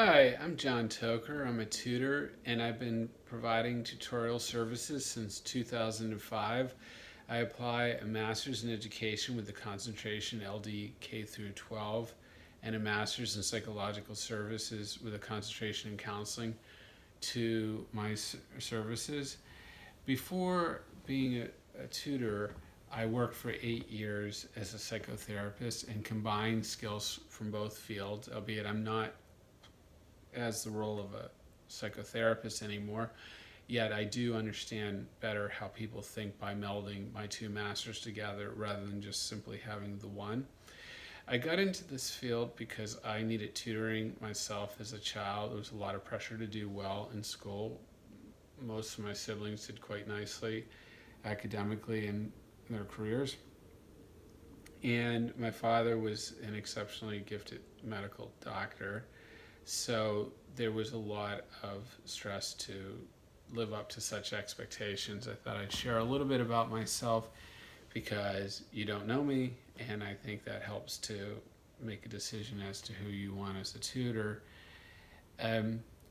Hi, I'm John Toker. I'm a tutor and I've been providing tutorial services since 2005. I apply a master's in education with a concentration LD K through 12 and a master's in psychological services with a concentration in counseling to my services. Before being a tutor, I worked for 8 years as a psychotherapist and combined skills from both fields, albeit I'm not as the role of a psychotherapist anymore. Yet I do understand better how people think by melding my two masters together rather than just simply having the one. I got into this field because I needed tutoring myself as a child. There was a lot of pressure to do well in school. Most of my siblings did quite nicely academically in their careers. And my father was an exceptionally gifted medical doctor. So there was a lot of stress to live up to such expectations. I thought I'd share a little bit about myself because you don't know me, and I think that helps to make a decision as to who you want as a tutor.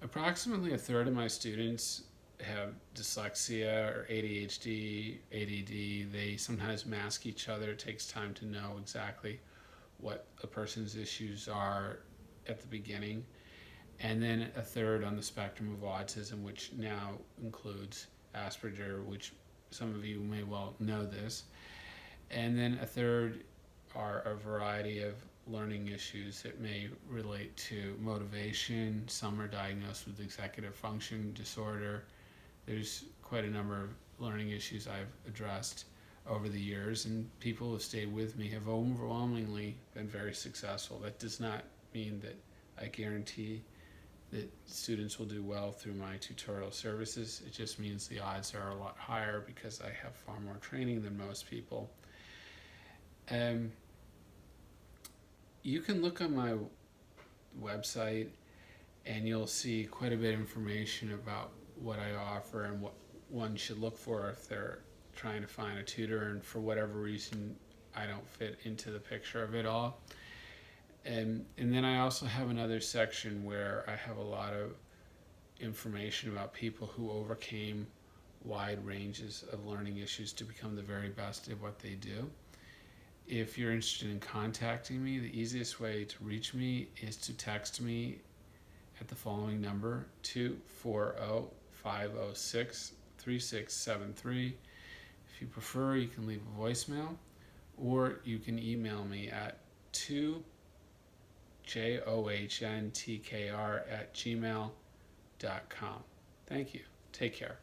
Approximately a third of my students have dyslexia or ADHD, ADD. They sometimes mask each other. It takes time to know exactly what a person's issues are at the beginning. And then a third on the spectrum of autism, which now includes Asperger, which some of you may well know this. And then a third are a variety of learning issues that may relate to motivation. Some are diagnosed with executive function disorder. There's quite a number of learning issues I've addressed over the years, and people who have stayed with me have overwhelmingly been very successful. That does not mean that I guarantee that students will do well through my tutorial services. It just means the odds are a lot higher because I have far more training than most people. You can look on my website and you'll see quite a bit of information about what I offer and what one should look for if they're trying to find a tutor and for whatever reason I don't fit into the picture of it all. And then I also have another section where I have a lot of information about people who overcame wide ranges of learning issues to become the very best at what they do. If you're interested in contacting me, the easiest way to reach me is to text me at the following number, 240-506-3673. If you prefer, you can leave a voicemail, or you can email me at johntkr@gmail.com. Thank you. Take care.